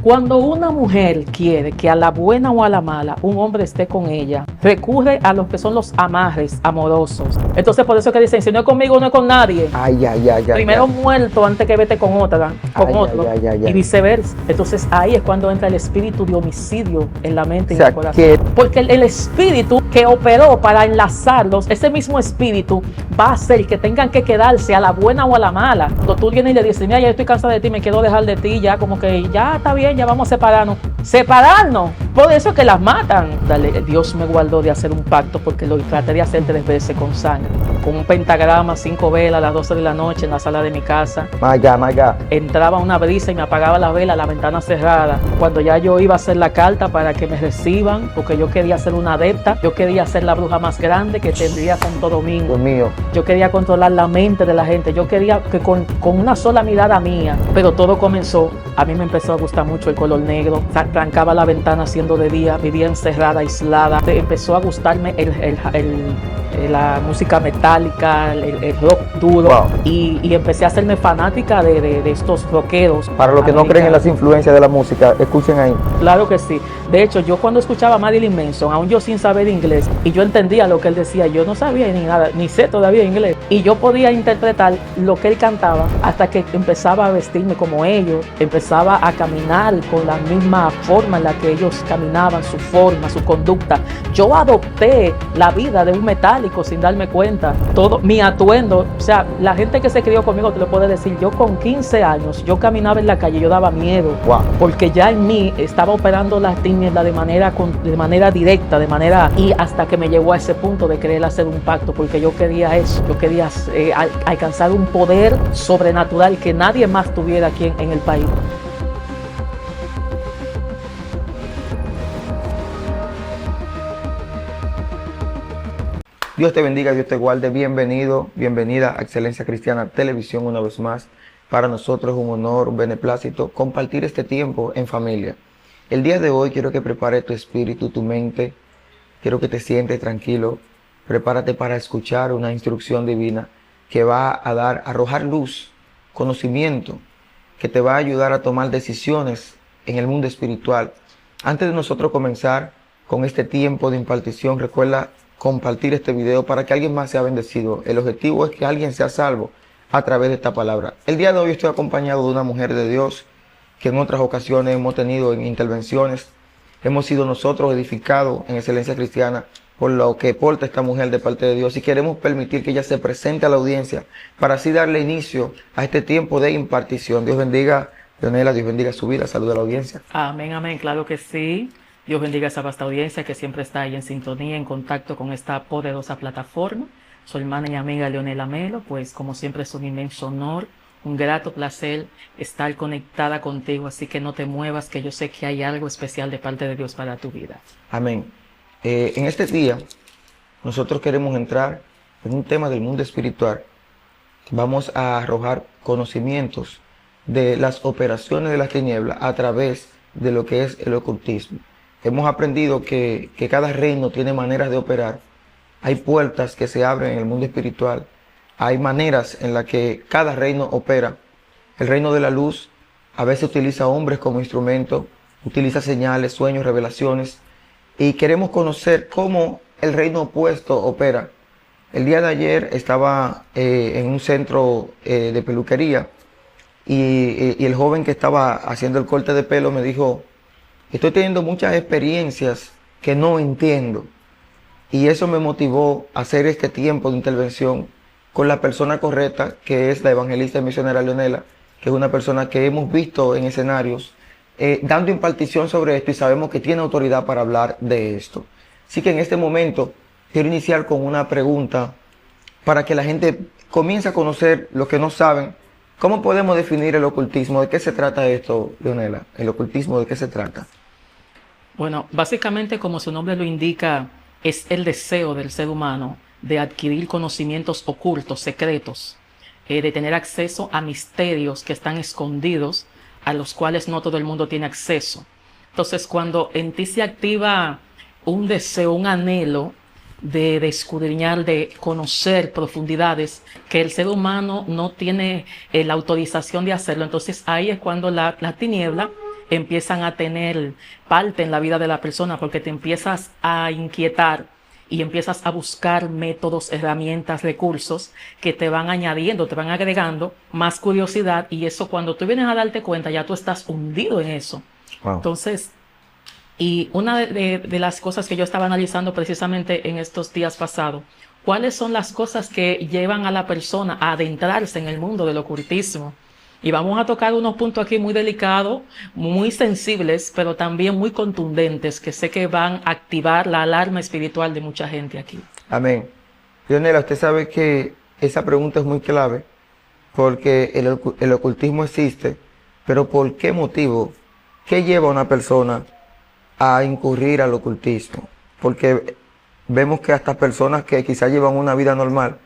Cuando una mujer quiere que a la buena o a la mala un hombre esté con ella, recurre a lo que son los amarres amorosos. Entonces por eso que dicen, si no es conmigo, no es con nadie. Ay, ay, ay, ay. Primero ay. muerto antes que vete con otra, con Ay, otro, ay, ay, ay, y ay. viceversa. Entonces ahí es cuando entra el espíritu de homicidio en la mente O y sea, en el corazón. que- Porque el espíritu que operó para enlazarlos, ese mismo espíritu va a hacer que tengan que quedarse a la buena o a la mala. Cuando tú vienes y le dices, mira, ya estoy cansada de ti, me quiero dejar de ti, ya como que ya está bien, ya vamos a separarnos. Separarnos, por eso que las matan. Dale, Dios me guardó de hacer un pacto porque lo traté de hacer 3 veces con sangre, con un pentagrama, 5 velas a las 12 de la noche en la sala de mi casa. My God, my God. Entraba una brisa y me apagaba la vela, la ventana cerrada. Cuando ya yo iba a hacer la carta para que me reciban, porque yo quería ser una adepta, yo quería ser la bruja más grande que tendría Santo Domingo. Dios mío. Yo quería controlar la mente de la gente, yo quería que con una sola mirada mía, pero todo comenzó, a mí me empezó a gustar mucho el color negro, trancaba la ventana siendo de día, vivía encerrada, aislada, empezó a gustarme la música metálica, el rock duro, Wow. y empecé a hacerme fanática de estos rockeros. Para los que no creen en las americanos. influencias de la música, escuchen ahí. Claro que sí. De hecho, yo cuando escuchaba a Marilyn Manson, aún yo sin saber inglés, y yo entendía lo que él decía, yo no sabía ni nada, ni sé todavía inglés, y yo podía interpretar lo que él cantaba hasta que empezaba a vestirme como ellos, empezaba a caminar con la misma forma en la que ellos caminaban, su forma, su conducta. Yo adopté la vida de un metálico sin darme cuenta. Todo mi atuendo, o sea, la gente que se crió conmigo te lo puede decir, yo con 15 años, yo caminaba en la calle, yo daba miedo. Wow. Porque ya en mí estaba operando la tiniebla de manera directa, y hasta que me llegó a ese punto de querer hacer un pacto, porque yo quería eso, yo quería alcanzar un poder sobrenatural que nadie más tuviera aquí en el país. Dios te bendiga, Dios te guarde. Bienvenido, bienvenida a Excelencia Cristiana Televisión una vez más. Para nosotros es un honor, un beneplácito compartir este tiempo en familia. El día de hoy quiero que prepare tu espíritu, tu mente. Quiero que te sientes tranquilo. Prepárate para escuchar una instrucción divina que va a arrojar luz, conocimiento, que te va a ayudar a tomar decisiones en el mundo espiritual. Antes de nosotros comenzar con este tiempo de impartición, recuerda compartir este video para que alguien más sea bendecido. El objetivo es que alguien sea salvo a través de esta palabra. El día de hoy estoy acompañado de una mujer de Dios que en otras ocasiones hemos tenido en intervenciones. Hemos sido nosotros edificados en Excelencia Cristiana por lo que porta esta mujer de parte de Dios, y queremos permitir que ella se presente a la audiencia para así darle inicio a este tiempo de impartición. Dios bendiga, Leonela, Dios bendiga su vida. Saluda a la audiencia. Amén, amén, claro que sí. Dios bendiga a esa vasta audiencia que siempre está ahí en sintonía, en contacto con esta poderosa plataforma. Soy hermana y amiga Leonela Melo, pues como siempre es un inmenso honor, un grato placer estar conectada contigo, así que no te muevas, que yo sé que hay algo especial de parte de Dios para tu vida. Amén. En este día nosotros queremos entrar en un tema del mundo espiritual. Vamos a arrojar conocimientos de las operaciones de las tinieblas a través de lo que es el ocultismo. Hemos aprendido que cada reino tiene maneras de operar. Hay puertas que se abren en el mundo espiritual. Hay maneras en las que cada reino opera. El reino de la luz a veces utiliza hombres como instrumento, utiliza señales, sueños, revelaciones. Y queremos conocer cómo el reino opuesto opera. El día de ayer estaba en un centro de peluquería y el joven que estaba haciendo el corte de pelo me dijo: estoy teniendo muchas experiencias que no entiendo. Y eso me motivó a hacer este tiempo de intervención con la persona correcta, que es la evangelista y misionera Leonela, que es una persona que hemos visto en escenarios dando impartición sobre esto, y sabemos que tiene autoridad para hablar de esto. Así que en este momento quiero iniciar con una pregunta para que la gente comience a conocer lo que no saben. ¿Cómo podemos definir el ocultismo? ¿De qué se trata esto, Leonela? ¿El ocultismo de qué se trata? Bueno, básicamente, como su nombre lo indica, es el deseo del ser humano de adquirir conocimientos ocultos, secretos, de tener acceso a misterios que están escondidos, a los cuales no todo el mundo tiene acceso. Entonces, cuando en ti se activa un deseo, un anhelo de escudriñar, de conocer profundidades que el ser humano no tiene la autorización de hacerlo, entonces ahí es cuando la tiniebla empiezan a tener parte en la vida de la persona, porque te empiezas a inquietar y empiezas a buscar métodos, herramientas, recursos que te van añadiendo, te van agregando más curiosidad, y eso cuando tú vienes a darte cuenta ya tú estás hundido en eso. Wow. Entonces, y una de las cosas que yo estaba analizando precisamente en estos días pasados, ¿cuáles son las cosas que llevan a la persona a adentrarse en el mundo del ocultismo? Y vamos a tocar unos puntos aquí muy delicados, muy sensibles, pero también muy contundentes, que sé que van a activar la alarma espiritual de mucha gente aquí. Amén. Leonela, usted sabe que esa pregunta es muy clave, porque el ocultismo existe, pero ¿por qué motivo? ¿Qué lleva a una persona a incurrir al ocultismo? Porque vemos que hasta personas que quizás llevan una vida normal,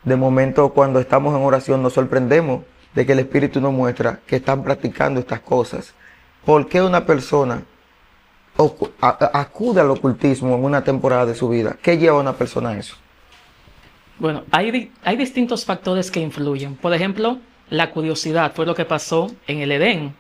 de momento cuando estamos en oración nos sorprendemos de que el Espíritu nos muestra que están practicando estas cosas. ¿Por qué una persona acude al ocultismo en una temporada de su vida? ¿Qué lleva a una persona a eso? Bueno, hay distintos factores que influyen. Por ejemplo, la curiosidad fue lo que pasó en el Edén.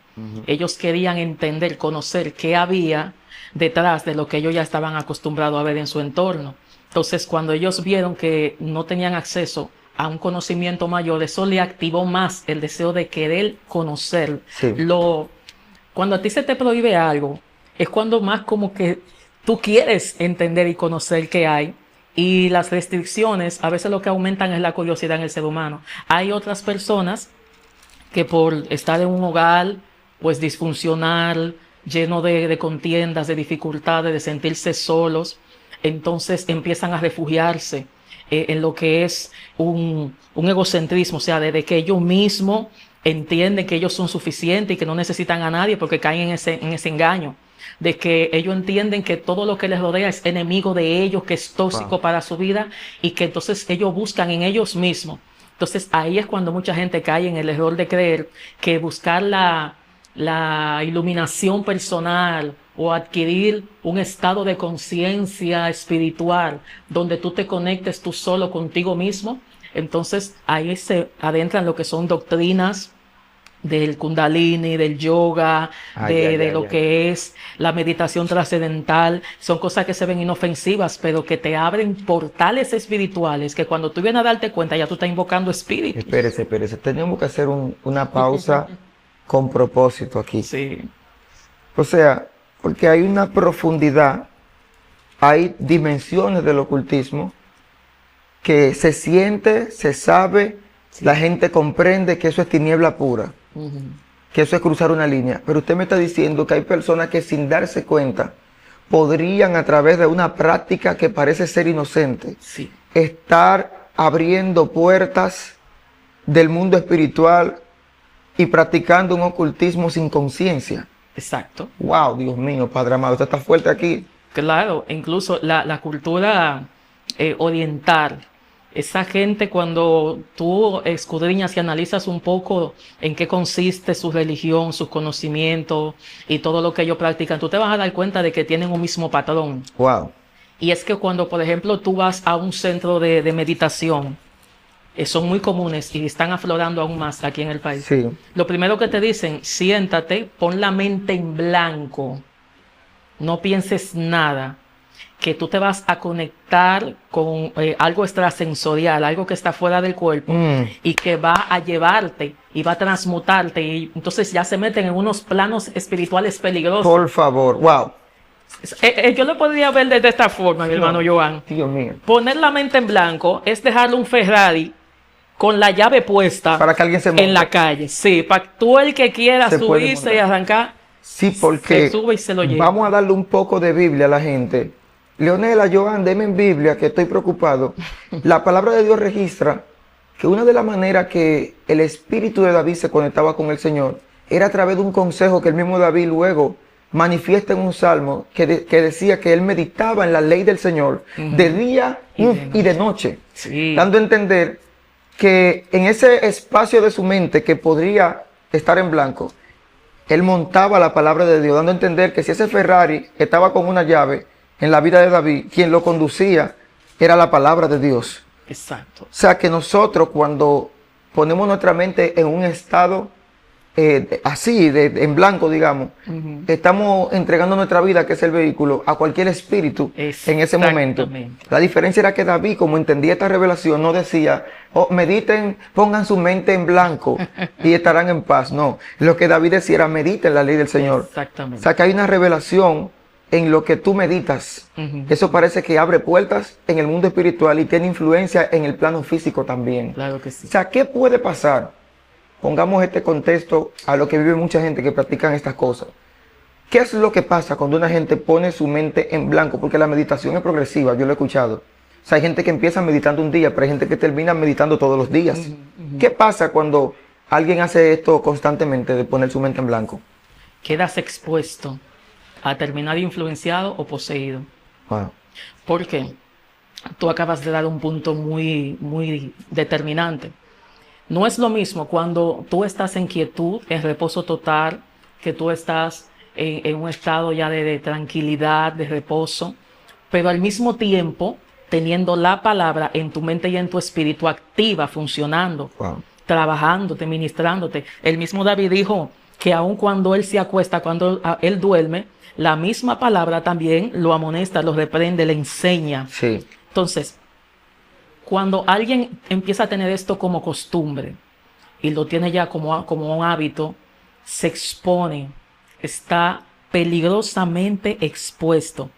Ellos querían entender, conocer qué había detrás de lo que ellos ya estaban acostumbrados a ver en su entorno. Entonces, cuando ellos vieron que no tenían acceso a un conocimiento mayor, eso le activó más el deseo de querer conocer. Sí. Cuando a ti se te prohíbe algo, es cuando más como que tú quieres entender y conocer qué hay. Y las restricciones a veces lo que aumentan es la curiosidad en el ser humano. Hay otras personas que por estar en un hogar pues disfuncional, lleno de contiendas, de dificultades, de sentirse solos, entonces empiezan a refugiarse en lo que es un egocentrismo, o sea, de que ellos mismos entienden que ellos son suficientes y que no necesitan a nadie, porque caen en ese engaño, de que ellos entienden que todo lo que les rodea es enemigo de ellos, que es tóxico para su vida, y que entonces ellos buscan en ellos mismos. Entonces ahí es cuando mucha gente cae en el error de creer que buscar la iluminación personal o adquirir un estado de conciencia espiritual donde tú te conectes tú solo contigo mismo, entonces ahí se adentran lo que son doctrinas del Kundalini, del yoga, de lo que es la meditación trascendental. Son cosas que se ven inofensivas, pero que te abren portales espirituales que cuando tú vienes a darte cuenta ya tú estás invocando espíritus. Espérese. Tenemos que hacer una pausa con propósito aquí. Sí. O sea, porque hay una profundidad, hay dimensiones del ocultismo que se siente, se sabe, la gente comprende que eso es tiniebla pura, que eso es cruzar una línea. Pero usted me está diciendo que hay personas que sin darse cuenta podrían, a través de una práctica que parece ser inocente, Sí. estar abriendo puertas del mundo espiritual y practicando un ocultismo sin conciencia. Exacto. Wow, Dios mío, Padre amado, usted está fuerte aquí. Claro, incluso la cultura oriental, esa gente cuando tú escudriñas y analizas un poco en qué consiste su religión, sus conocimientos y todo lo que ellos practican, tú te vas a dar cuenta de que tienen un mismo patrón. Wow. Y es que cuando, por ejemplo, tú vas a un centro de meditación, son muy comunes y están aflorando aún más aquí en el país. Sí. Lo primero que te dicen, siéntate, pon la mente en blanco, no pienses nada, que tú te vas a conectar con algo extrasensorial, algo que está fuera del cuerpo y que va a llevarte y va a transmutarte, y entonces ya se meten en unos planos espirituales peligrosos. Por favor, wow. Yo lo podría ver de esta forma, mi hermano Joan. Dios mío. Poner la mente en blanco es dejarle un Ferrari con la llave puesta Para que alguien se monte en la calle. Sí, para tú el que quiera Se puede subirse montar. y arrancar, Sí, porque se sube y se lo lleva. vamos a darle un poco de Biblia a la gente. Leonela, Joan, deme en Biblia que estoy preocupado. La palabra de Dios registra que una de las maneras que el espíritu de David se conectaba con el Señor era a través de un consejo que el mismo David luego manifiesta en un salmo que decía que él meditaba en la ley del Señor de día y de noche, Sí. dando a entender que en ese espacio de su mente que podría estar en blanco, él montaba la palabra de Dios, dando a entender que si ese Ferrari estaba con una llave en la vida de David, quien lo conducía era la palabra de Dios. Exacto. O sea que nosotros, cuando ponemos nuestra mente en un estado en blanco, digamos, estamos entregando nuestra vida, que es el vehículo, a cualquier espíritu en ese momento. La diferencia era que David, como entendía esta revelación, no decía, oh, mediten, pongan su mente en blanco y estarán en paz. No, lo que David decía era, mediten la ley del Señor. Exactamente. O sea, que hay una revelación en lo que tú meditas. Eso parece que abre puertas en el mundo espiritual y tiene influencia en el plano físico también. Claro que sí. O sea, ¿qué puede pasar? Pongamos este contexto a lo que vive mucha gente que practican estas cosas. ¿Qué es lo que pasa cuando una gente pone su mente en blanco? Porque la meditación es progresiva, yo lo he escuchado. O sea, hay gente que empieza meditando un día, pero hay gente que termina meditando todos los días. ¿Qué pasa cuando alguien hace esto constantemente, de poner su mente en blanco? Quedas expuesto a terminar influenciado o poseído. Wow. ¿Por qué? Tú acabas de dar un punto muy determinante. No es lo mismo cuando tú estás en quietud, en reposo total, que tú estás en un estado ya de tranquilidad, de reposo, pero al mismo tiempo teniendo la palabra en tu mente y en tu espíritu activa, funcionando, trabajándote, ministrándote. El mismo David dijo que aun cuando él se acuesta, cuando él duerme, la misma palabra también lo amonesta, lo reprende, le enseña. Sí. Entonces, cuando alguien empieza a tener esto como costumbre y lo tiene ya como un hábito, se expone, está peligrosamente expuesto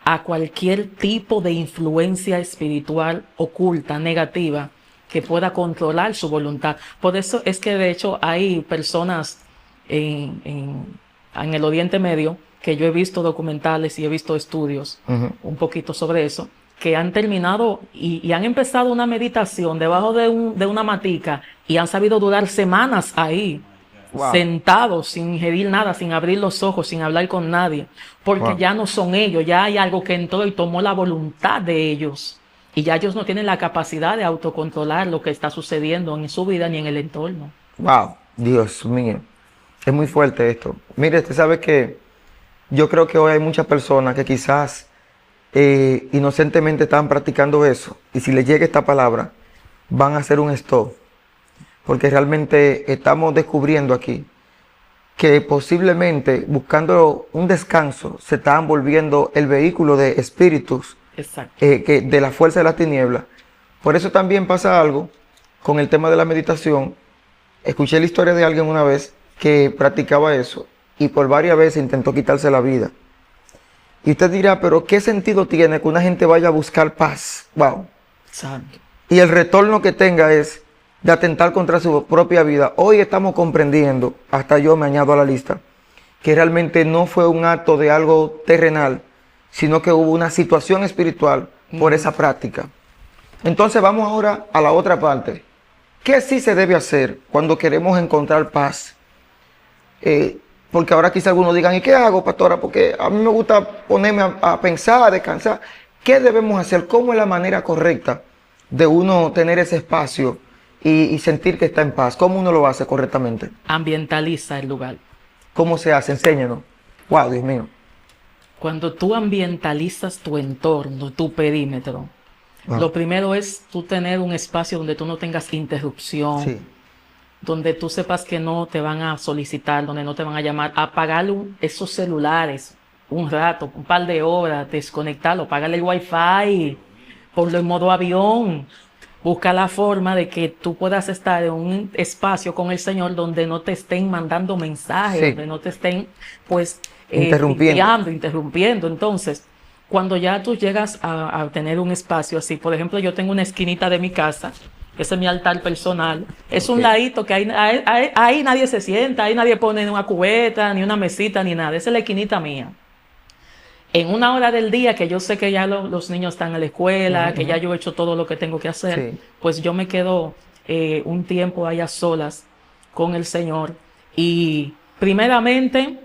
a cualquier tipo de influencia espiritual oculta, negativa, que pueda controlar su voluntad. Por eso es que de hecho hay personas en el Oriente Medio, que yo he visto documentales y he visto estudios un poquito sobre eso, que han terminado y han empezado una meditación debajo de una matica y han sabido durar semanas ahí, sentados, sin ingerir nada, sin abrir los ojos, sin hablar con nadie, porque ya no son ellos, ya hay algo que entró y tomó la voluntad de ellos, y ya ellos no tienen la capacidad de autocontrolar lo que está sucediendo en su vida ni en el entorno. Wow, Dios mío, es muy fuerte esto. Mire, usted sabe que yo creo que hoy hay muchas personas que quizás inocentemente están practicando eso, y si les llega esta palabra van a hacer un stop, porque realmente estamos descubriendo aquí que posiblemente buscando un descanso se están volviendo el vehículo de espíritus que de la fuerza de las tinieblas. Por eso también pasa algo con el tema de la meditación. Escuché la historia de alguien una vez que practicaba eso y por varias veces intentó quitarse la vida. Y usted dirá, pero ¿qué sentido tiene que una gente vaya a buscar paz? Wow. Santo. Y el retorno que tenga es de atentar contra su propia vida. Hoy estamos comprendiendo, hasta yo me añado a la lista, que realmente no fue un acto de algo terrenal, sino que hubo una situación espiritual por esa práctica. Entonces vamos ahora a la otra parte. ¿Qué sí se debe hacer cuando queremos encontrar paz? Porque ahora quizá algunos digan, ¿y qué hago, pastora? Porque a mí me gusta ponerme a pensar, a descansar. ¿Qué debemos hacer? ¿Cómo es la manera correcta de uno tener ese espacio y sentir que está en paz? ¿Cómo uno lo hace correctamente? Ambientaliza el lugar. ¿Cómo se hace? Enséñanos. Wow, Dios mío. Cuando tú ambientalizas tu entorno, tu perímetro, lo primero es tú tener un espacio donde tú no tengas interrupción. Sí. Donde tú sepas que no te van a solicitar, donde no te van a llamar, apagar esos celulares un rato, un par de horas, desconectarlo, apagarle el wifi, ponlo en modo avión, busca la forma de que tú puedas estar en un espacio con el Señor donde no te estén mandando mensajes, donde no te estén pues interrumpiendo. Entonces, cuando ya tú llegas a tener un espacio así, por ejemplo, yo tengo una esquinita de mi casa, ese es mi altar personal. Es un ladito que ahí nadie se sienta, ahí nadie pone una cubeta, ni una mesita, ni nada. Esa es la esquinita mía. En una hora del día que yo sé que ya los niños están en la escuela, que ya yo he hecho todo lo que tengo que hacer, pues yo me quedo un tiempo ahí a solas con el Señor. Y primeramente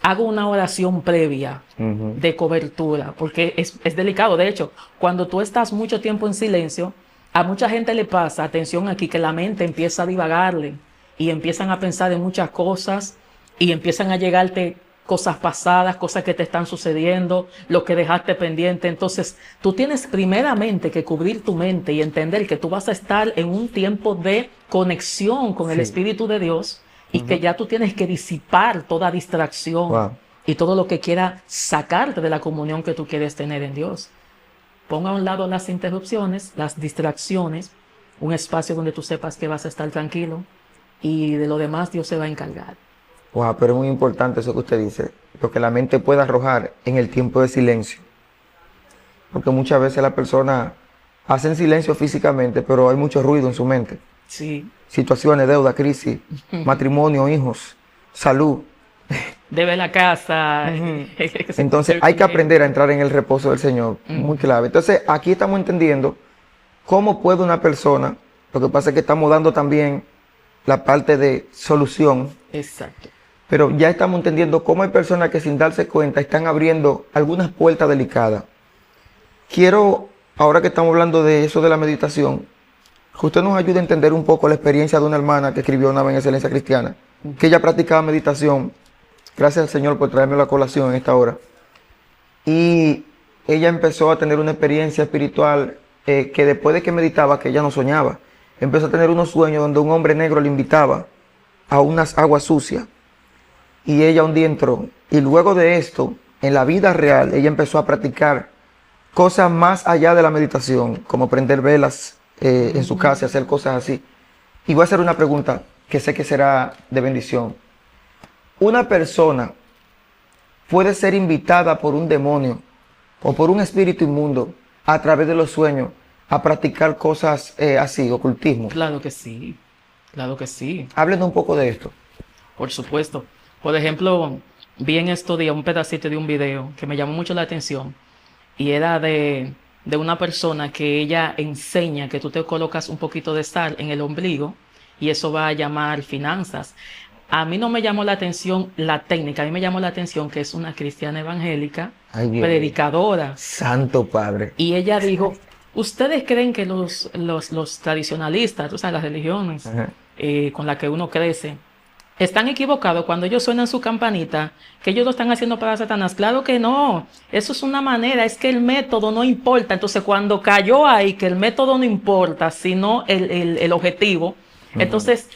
hago una oración previa de cobertura, porque es delicado. De hecho, cuando tú estás mucho tiempo en silencio, a mucha gente le pasa, atención aquí, que la mente empieza a divagarle y empiezan a pensar en muchas cosas y empiezan a llegarte cosas pasadas, cosas que te están sucediendo, lo que dejaste pendiente. Entonces, tú tienes primeramente que cubrir tu mente y entender que tú vas a estar en un tiempo de conexión con el Espíritu de Dios y que ya tú tienes que disipar toda distracción Wow. y todo lo que quiera sacarte de la comunión que tú quieres tener en Dios. Ponga a un lado las interrupciones, las distracciones, un espacio donde tú sepas que vas a estar tranquilo y de lo demás Dios se va a encargar. Wow, pero es muy importante eso que usted dice, lo que la mente pueda arrojar en el tiempo de silencio. Porque muchas veces la persona hace en silencio físicamente, pero hay mucho ruido en su mente. Sí, Situaciones, deuda, crisis, matrimonio, hijos, salud. debe la casa. Entonces hay que aprender a entrar en el reposo del Señor, muy clave. Entonces aquí estamos entendiendo cómo puede una persona, lo que pasa es que estamos dando también la parte de solución, Exacto. pero ya estamos entendiendo cómo hay personas que sin darse cuenta están abriendo algunas puertas delicadas. Quiero, ahora que estamos hablando de eso de la meditación, que usted nos ayude a entender un poco la experiencia de una hermana que escribió una vez en Excelencia Cristiana, que ella practicaba meditación. Gracias al Señor por traerme la colación en esta hora. Y ella empezó a tener una experiencia espiritual que después de que meditaba, que ella no soñaba, empezó a tener unos sueños donde un hombre negro le invitaba a unas aguas sucias. Y ella un día entró. Y luego de esto, en la vida real, ella empezó a practicar cosas más allá de la meditación, como prender velas en su casa y hacer cosas así. Y voy a hacer una pregunta que sé que será de bendición. Una persona puede ser invitada por un demonio o por un espíritu inmundo a través de los sueños a practicar cosas así, ocultismo. Claro que sí, claro que sí, Háblenos un poco de esto. por supuesto. Por ejemplo, vi en estos días un pedacito de un video que me llamó mucho la atención y era de una persona que ella enseña que tú te colocas un poquito de sal en el ombligo y eso va a llamar finanzas. A mí no me llamó la atención la técnica, a mí me llamó la atención que es una cristiana evangélica, Ay, Dios. predicadora. Santo Padre. Y ella dijo, ¿ustedes creen que los tradicionalistas, o sea, las religiones Ajá. con las que uno crece, están equivocados cuando ellos suenan su campanita, que ellos lo están haciendo para Satanás? Claro que no, eso es una manera, es que el método no importa. Entonces cuando cayó ahí que el método no importa, sino el objetivo, entonces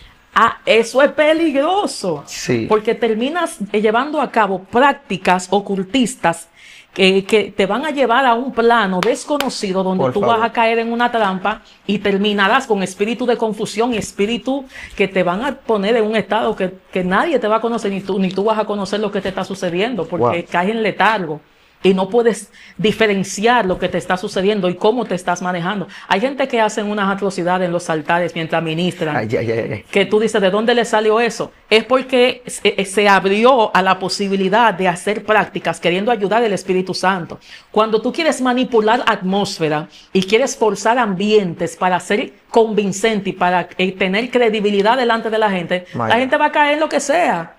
eso es peligroso, Sí. porque terminas llevando a cabo prácticas ocultistas que te van a llevar a un plano desconocido donde Por tú favor. vas a caer en una trampa y terminarás con espíritu de confusión y espíritu que te van a poner en un estado que nadie te va a conocer, ni tú vas a conocer lo que te está sucediendo, porque Wow. caes en letargo y no puedes diferenciar lo que te está sucediendo y cómo te estás manejando. Hay gente que hacen unas atrocidades en los altares mientras ministran. Ay, ay, ay, ay. Que tú dices, ¿de dónde le salió eso? Es porque se abrió a la posibilidad de hacer prácticas queriendo ayudar al Espíritu Santo. Cuando tú quieres manipular atmósfera y quieres forzar ambientes para ser convincente y para tener credibilidad delante de la gente va a caer en lo que sea.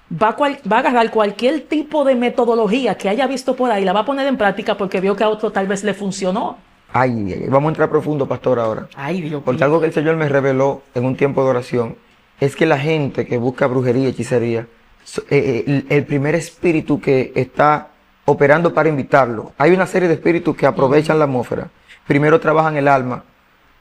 Va a agarrar cualquier tipo de metodología que haya visto por ahí, la va a poner en práctica porque vio que a otro tal vez le funcionó. Ay, ay, ay. Vamos a entrar profundo, pastor, ahora. Ay, Dios Porque mío. algo que el Señor me reveló en un tiempo de oración es que la gente que busca brujería, hechicería, el primer espíritu que está operando para invitarlo, hay una serie de espíritus que aprovechan la atmósfera. Primero trabajan el alma,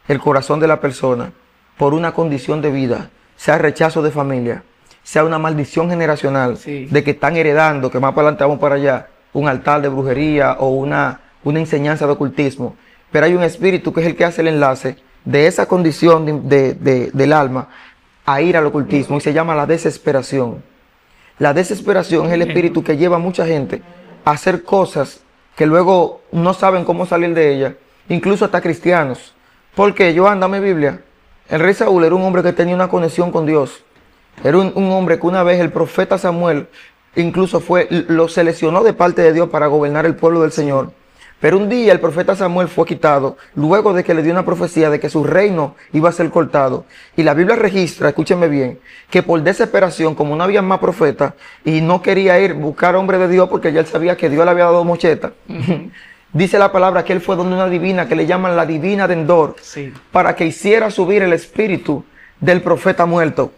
el corazón de la persona, por una condición de vida, sea rechazo de familia, sea una maldición generacional, Sí. de que están heredando, que más para adelante vamos para allá, un altar de brujería o una enseñanza de ocultismo. Pero hay un espíritu que es el que hace el enlace de esa condición del alma a ir al ocultismo y se llama la desesperación. La desesperación es el espíritu que lleva a mucha gente a hacer cosas que luego no saben cómo salir de ellas, incluso hasta cristianos. Porque yo ando a mi Biblia, el rey Saúl era un hombre que tenía una conexión con Dios. Era un hombre que una vez el profeta Samuel incluso lo seleccionó de parte de Dios para gobernar el pueblo del Señor. Pero un día el profeta Samuel fue quitado luego de que le dio una profecía de que su reino iba a ser cortado. Y la Biblia registra, escúcheme bien, que por desesperación, como no había más profetas y no quería ir a buscar hombre de Dios porque ya él sabía que Dios le había dado mocheta, dice la palabra que él fue donde una divina que le llaman la divina de Endor, Sí. para que hiciera subir el espíritu del profeta muerto.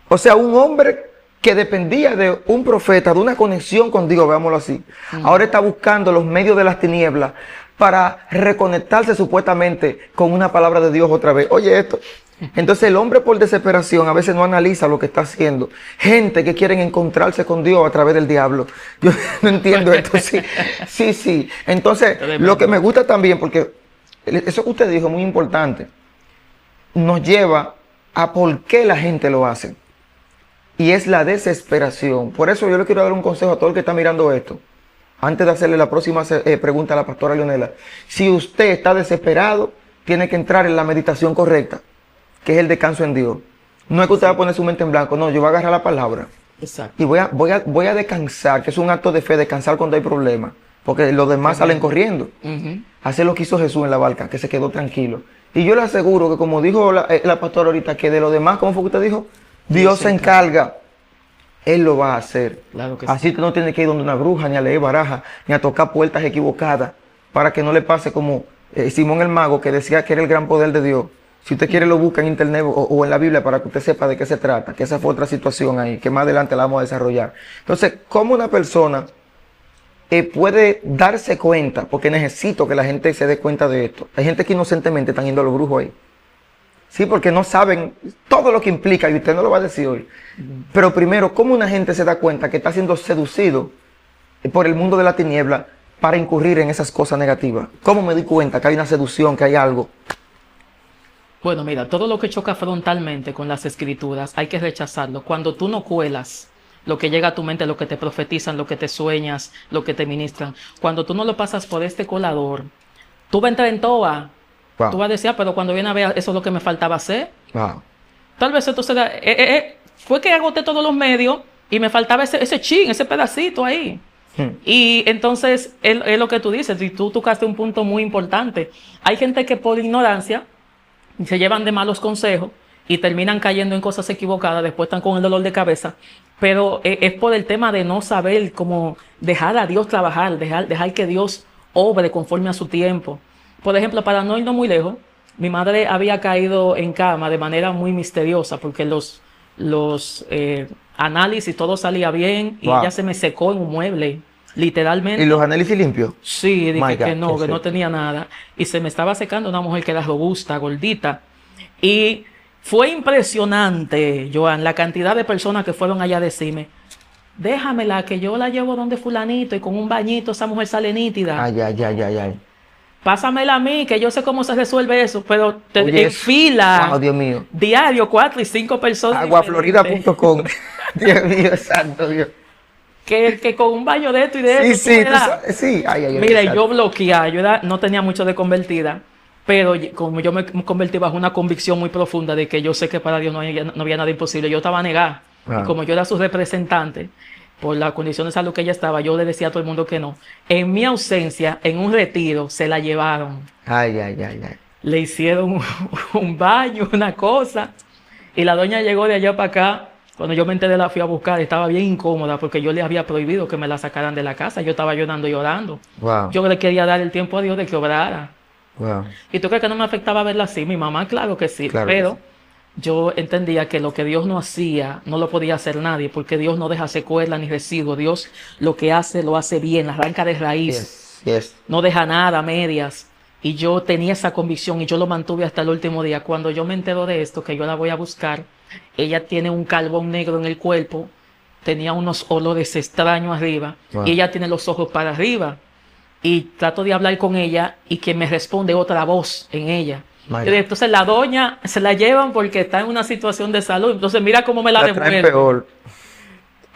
O sea, un hombre que dependía de un profeta, de una conexión con Dios, veámoslo así, ahora está buscando los medios de las tinieblas para reconectarse supuestamente con una palabra de Dios otra vez. Oye esto, Entonces el hombre por desesperación a veces no analiza lo que está haciendo. Gente que quieren encontrarse con Dios a través del diablo. Yo no entiendo esto. Sí. Entonces lo que me gusta también, porque eso que usted dijo es muy importante, nos lleva a por qué la gente lo hace. Y es la desesperación. Por eso yo le quiero dar un consejo a todo el que está mirando esto. Antes de hacerle la próxima pregunta a la pastora Leonela. Si usted está desesperado, tiene que entrar en la meditación correcta, que es el descanso en Dios. No es que usted va a poner su mente en blanco, no, yo voy a agarrar la palabra. Exacto. Y voy a descansar, que es un acto de fe, descansar cuando hay problemas, porque los demás salen corriendo. Hacer lo que hizo Jesús en la barca, que se quedó tranquilo. Y yo le aseguro que, como dijo la pastora ahorita, que de lo demás, ¿cómo fue que usted dijo? Dios se encarga. Él lo va a hacer. Claro que así sí. que no tiene que ir donde una bruja, ni a leer baraja, ni a tocar puertas equivocadas, para que no le pase como Simón el Mago, que decía que era el gran poder de Dios. Si usted quiere lo busca en internet o en la Biblia para que usted sepa de qué se trata, que esa fue otra situación ahí, que más adelante la vamos a desarrollar. Entonces, ¿cómo una persona puede darse cuenta? Porque necesito que la gente se dé cuenta de esto. Hay gente que inocentemente están yendo a los brujos ahí. Sí, porque no saben todo lo que implica, y usted no lo va a decir hoy. Pero primero, ¿cómo una gente se da cuenta que está siendo seducido por el mundo de la tiniebla para incurrir en esas cosas negativas? ¿Cómo me di cuenta que hay una seducción, que hay algo? Bueno, mira, todo lo que choca frontalmente con las escrituras hay que rechazarlo. Cuando tú no cuelas lo que llega a tu mente, lo que te profetizan, lo que te sueñas, lo que te ministran, cuando tú no lo pasas por este colador, tú vas a entrar en toa. Wow. Tú vas a decir, pero cuando viene a ver, eso es lo que me faltaba hacer. Wow. Tal vez esto será, fue que agoté todos los medios y me faltaba ese chin, ese pedacito ahí. Y entonces, es lo que tú dices, y tú tocaste un punto muy importante. Hay gente que por ignorancia se llevan de malos consejos y terminan cayendo en cosas equivocadas, después están con el dolor de cabeza, pero es por el tema de no saber cómo dejar a Dios trabajar, dejar que Dios obre conforme a su tiempo. Por ejemplo, para no irnos muy lejos, mi madre había caído en cama de manera muy misteriosa porque los análisis, todo salía bien y ella se me secó en un mueble, literalmente. ¿Y los análisis limpios? Sí, dije que no tenía nada. Y se me estaba secando una mujer que era robusta, gordita. Y fue impresionante, Joan, la cantidad de personas que fueron allá a decirme, déjamela, que yo la llevo donde fulanito y con un bañito esa mujer sale nítida. Ay. Pásamela a mí, que yo sé cómo se resuelve eso, pero en fila, wow, Dios mío, diario, 4 y 5 personas. Aguaflorida.com. Dios mío, santo Dios. Que con un baño de esto y de eso. Sí. Mira, yo bloqueaba, no tenía mucho de convertida, pero como yo me convertí bajo una convicción muy profunda de que yo sé que para Dios no había nada imposible, yo estaba negada. Y como yo era su representante, por la condición de salud que ella estaba, yo le decía a todo el mundo que no. En mi ausencia, en un retiro, se la llevaron. Ay. Le hicieron un baño, una cosa. Y la doña llegó de allá para acá. Cuando yo me enteré, la fui a buscar. Estaba bien incómoda porque yo le había prohibido que me la sacaran de la casa. Yo estaba llorando. Wow. Yo le quería dar el tiempo a Dios de que obrara. Wow. ¿Y tú crees que no me afectaba verla así? Mi mamá, claro que sí. Claro pero que sí. Yo entendía que lo que Dios no hacía, no lo podía hacer nadie, porque Dios no deja secuela ni residuo. Dios lo que hace, lo hace bien, arranca de raíz. Yes. No deja nada a medias. Y yo tenía esa convicción y yo lo mantuve hasta el último día. Cuando yo me entero de esto, que yo la voy a buscar, ella tiene un carbón negro en el cuerpo, tenía unos olores extraños arriba, y ella tiene los ojos para arriba. Y trato de hablar con ella y que me responde otra voz en ella. Entonces la doña se la llevan porque está en una situación de salud. Entonces mira cómo me la devuelve. Peor.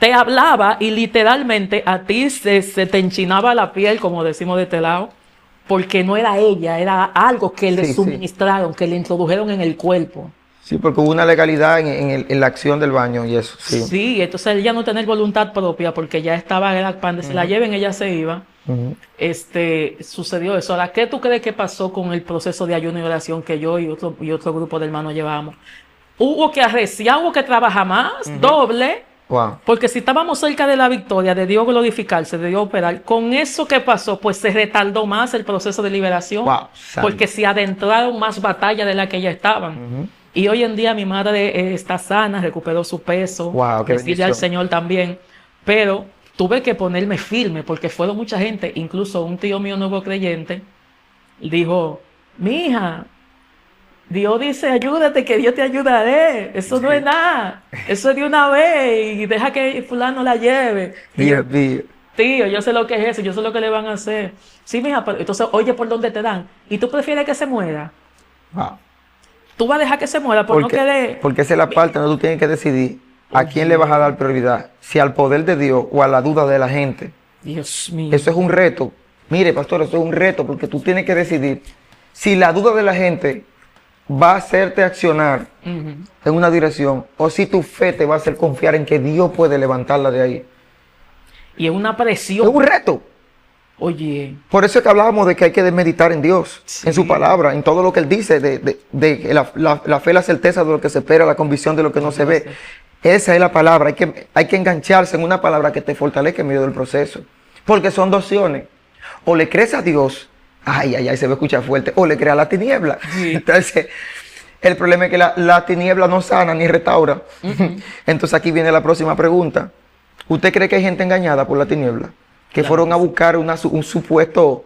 Te hablaba y literalmente a ti se te enchinaba la piel, como decimos de este lado, porque no era ella, era algo que le suministraron, que le introdujeron en el cuerpo. Sí, porque hubo una legalidad en la acción del baño y eso. Sí, entonces ella no tener voluntad propia porque ya estaba, cuando se la lleven ella se iba. Sucedió eso. Ahora, ¿qué tú crees que pasó con el proceso de ayuno y oración que yo y otro grupo de hermanos llevamos? Hubo que arreciar, hubo que trabajar más, doble, porque si estábamos cerca de la victoria, de Dios glorificarse, de Dios operar, con eso que pasó, pues se retardó más el proceso de liberación, porque se adentraron más batallas de la que ya estaban. Y hoy en día mi madre está sana, recuperó su peso, decirle al Señor también, pero tuve que ponerme firme porque fueron mucha gente, incluso un tío mío nuevo creyente, dijo, mi hija, Dios dice, ayúdate, que Dios te ayudaré. Eso no es nada. Eso es de una vez y deja que fulano la lleve. Y yo, Dios mío. tío, yo sé lo que es eso, yo sé lo que le van a hacer. Sí, mija, pero entonces oye por dónde te dan. ¿Y tú prefieres que se muera? Wow. Tú vas a dejar que se muera por no querer. Porque esa es la parte donde tú tienes que decidir a quién le vas a dar prioridad, si al poder de Dios o a la duda de la gente. Dios mío. Eso es un reto. Mire, pastor, eso es un reto porque tú tienes que decidir si la duda de la gente va a hacerte accionar en una dirección o si tu fe te va a hacer confiar en que Dios puede levantarla de ahí. Y es una Es presión. un reto. Oye, Por eso es que hablábamos de que hay que meditar en Dios, Sí. en su palabra, en todo lo que Él dice, de que la fe, la certeza de lo que se espera, la convicción de lo que no se ve. Esa es la palabra. Hay que engancharse en una palabra que te fortalezca en medio del proceso. Porque son dos opciones. O le crees a Dios, ay, se va a escuchar fuerte, o le crees a la tiniebla. Sí. Entonces, el problema es que la tiniebla no sana ni restaura. Entonces aquí viene la próxima pregunta. ¿Usted cree que hay gente engañada por la tiniebla? Que Claro. fueron a buscar un supuesto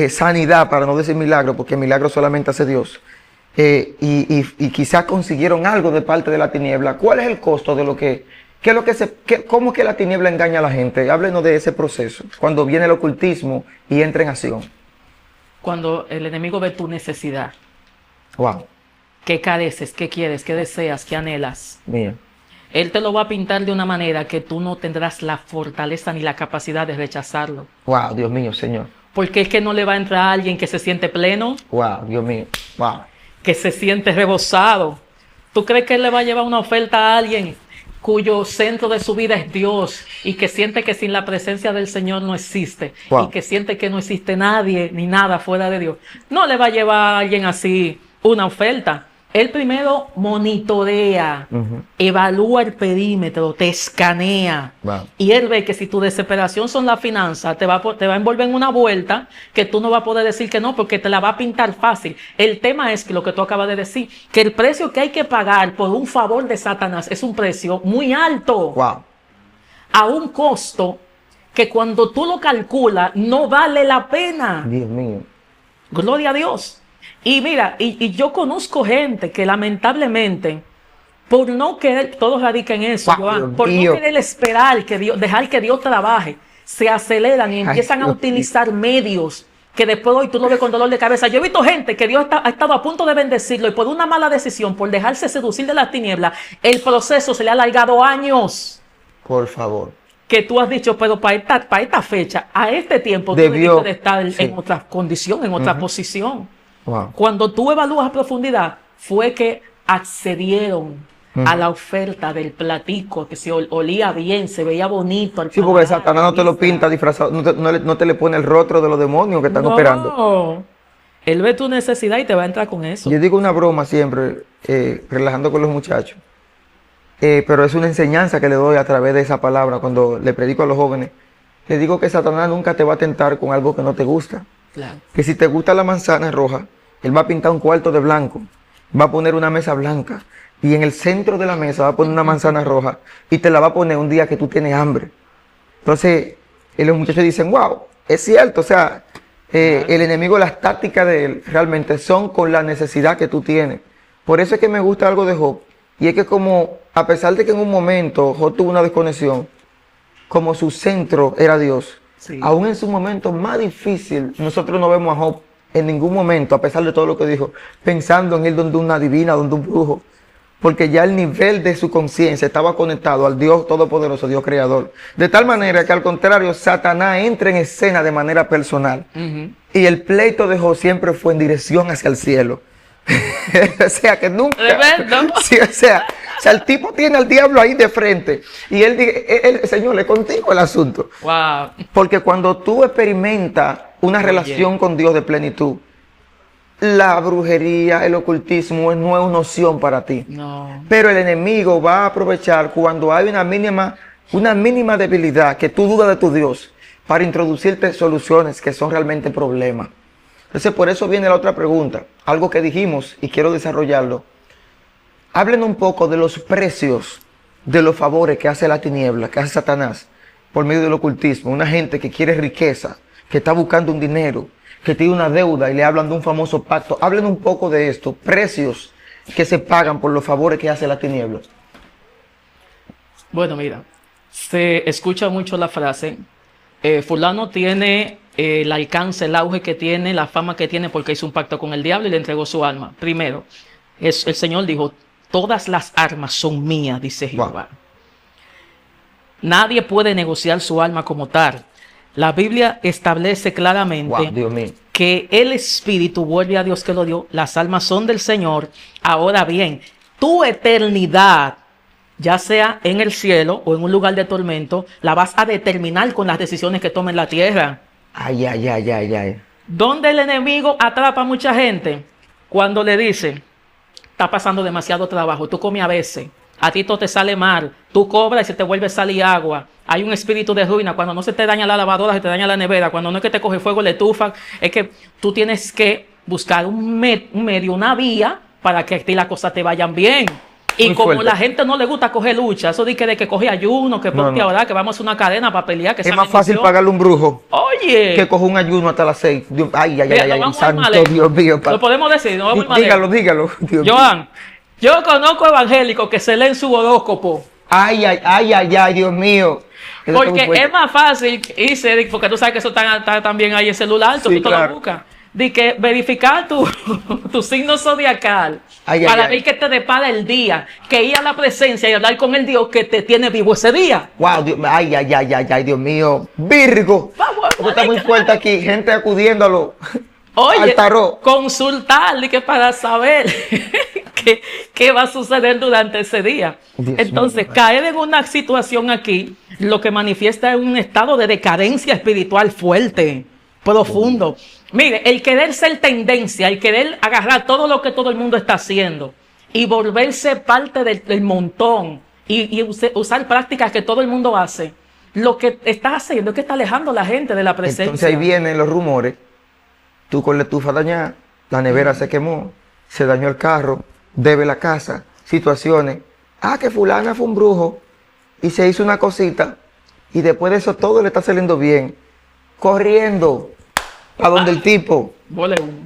sanidad, para no decir milagro, porque milagro solamente hace Dios. Y quizás consiguieron algo de parte de la tiniebla. ¿Cuál es el costo de lo que... ¿Cómo que la tiniebla engaña a la gente? Háblenos de ese proceso, cuando viene el ocultismo y entra en acción. cuando el enemigo ve tu necesidad, Wow, qué careces, qué quieres, qué deseas, qué anhelas, mío. él te lo va a pintar de una manera que tú no tendrás la fortaleza ni la capacidad de rechazarlo. Wow, Dios mío, Señor. Porque es que no le va a entrar a alguien que se siente pleno, Wow, Dios mío. Wow. que se siente rebosado. ¿Tú crees que él le va a llevar una oferta a alguien cuyo centro de su vida es Dios y que siente que sin la presencia del Señor no existe Wow. y que siente que no existe nadie ni nada fuera de Dios? No le va a llevar a alguien así una oferta. Él primero monitorea, evalúa el perímetro, te escanea. Wow. Y él ve que si tu desesperación son las finanzas, te va a envolver en una vuelta que tú no vas a poder decir que no, porque te la va a pintar fácil. El tema es que lo que tú acabas de decir, que el precio que hay que pagar por un favor de Satanás es un precio muy alto, Wow. a un costo que cuando tú lo calculas no vale la pena. Dios mío. Gloria a Dios. Y mira, y yo conozco gente que lamentablemente, por no querer, todo radica en eso, Wow, Joan, Dios por mío. no querer esperar que Dios, dejar que Dios trabaje, se aceleran y empiezan a Dios utilizar medios que después hoy tú lo ves con dolor de cabeza. Yo he visto gente que Dios ha estado a punto de bendecirlo y por una mala decisión, por dejarse seducir de las tinieblas, el proceso se le ha alargado años. Por favor. Que tú has dicho, pero para esta fecha, a este tiempo, tú Debió, debiste de estar sí. en otra condición, en otra posición. Wow. Cuando tú evalúas a profundidad, fue que accedieron a la oferta del platico, que se olía bien, se veía bonito. Al Sí, porque paladar, Satanás no te lo vista. pinta disfrazado, no te le pone el rostro de los demonios que están operando. No, él ve tu necesidad y te va a entrar con eso. Yo digo una broma siempre, relajando con los muchachos, pero es una enseñanza que le doy a través de esa palabra cuando le predico a los jóvenes. Le digo que Satanás nunca te va a tentar con algo que no te gusta. Claro. Que si te gusta la manzana roja, él va a pintar un cuarto de blanco, va a poner una mesa blanca y en el centro de la mesa va a poner una manzana roja y te la va a poner un día que tú tienes hambre. Entonces, los muchachos dicen, wow, es cierto, o sea, el enemigo, las tácticas de él realmente son con la necesidad que tú tienes. Por eso es que me gusta algo de Job, y es que como, a pesar de que en un momento Job tuvo una desconexión, como su centro era Dios, Sí. aún en su momento más difícil, nosotros no vemos a Job en ningún momento, a pesar de todo lo que dijo, pensando en ir donde una divina, donde un brujo, porque ya el nivel de su conciencia estaba conectado al Dios Todopoderoso, Dios Creador. De tal manera que al contrario, Satanás entra en escena de manera personal. Y el pleito de Job siempre fue en dirección hacia el cielo. O sea, que nunca... Tremendo. Sí, o sea, el tipo tiene al diablo ahí de frente. Y él dice, Señor, le contigo el asunto. Wow. Porque cuando tú experimentas una relación con Dios de plenitud, la brujería, el ocultismo no es una opción para ti. No. Pero el enemigo va a aprovechar cuando hay una mínima debilidad, que tú dudas de tu Dios, para introducirte soluciones que son realmente problemas. Entonces, por eso viene la otra pregunta, algo que dijimos y quiero desarrollarlo. Háblenos un poco de los precios de los favores que hace la tiniebla, que hace Satanás, por medio del ocultismo. Una gente que quiere riqueza, que está buscando un dinero, que tiene una deuda y le hablan de un famoso pacto. Hablen un poco de esto, precios que se pagan por los favores que hace la tiniebla. Bueno, mira, se escucha mucho la frase, fulano tiene el alcance, el auge que tiene, la fama que tiene porque hizo un pacto con el diablo y le entregó su alma. Primero, el Señor dijo, todas las armas son mías, dice Jehová. Wow. Nadie puede negociar su alma como tal. La Biblia establece claramente que el Espíritu vuelve a Dios que lo dio. Las almas son del Señor. Ahora bien, tu eternidad, ya sea en el cielo o en un lugar de tormento, la vas a determinar con las decisiones que tomes en la tierra. Ay, ay, ay, ay, ay. ¿Dónde el enemigo atrapa a mucha gente? Cuando le dice, está pasando demasiado trabajo, tú comes a veces, a ti todo te sale mal, tú cobras y se te vuelve a salir agua. Hay un espíritu de ruina, cuando no se te daña la lavadora, se te daña la nevera, cuando no es que te coge fuego, le tufan, es que tú tienes que buscar un medio, una vía para que a ti las cosas te vayan bien. Y muy como fuerte. La gente no le gusta coger lucha, eso de que coge ayuno, que ponte ahora, que vamos a una cadena para pelear. Que es más fácil pagarle un brujo. Oye. Que coge un ayuno hasta las 6. Ay, ay, ay, ay, santo Dios mío. Lo podemos decir, no vamos a dígalo. Joan, yo conozco evangélicos que se leen su horóscopo. Ay, ay, ay, ay, ay, Dios mío. Eso porque es más fácil irse, porque tú sabes que eso está también ahí en el celular, tú te lo buscas. De que verificar tu signo zodiacal para ver que te depara el día, que ir a la presencia y hablar con el Dios que te tiene vivo ese día. Wow, Dios, ay, ay, ay, ay, ay, Dios mío. Virgo. Está muy fuerte aquí, gente acudiéndolo. Oye, al tarot. Consultarle que para saber qué va a suceder durante ese día. Dios Entonces, mío, caer en una situación aquí, lo que manifiesta es un estado de decadencia espiritual fuerte, profundo. Mire, el querer ser tendencia, el querer agarrar todo lo que todo el mundo está haciendo y volverse parte del montón y usar prácticas que todo el mundo hace, lo que está haciendo es que está alejando a la gente de la presencia. Entonces ahí vienen los rumores, tú con la estufa dañada, la nevera se quemó, se dañó el carro, debe la casa, situaciones. Que fulana fue un brujo y se hizo una cosita y después de eso todo le está saliendo bien, corriendo a donde el tipo.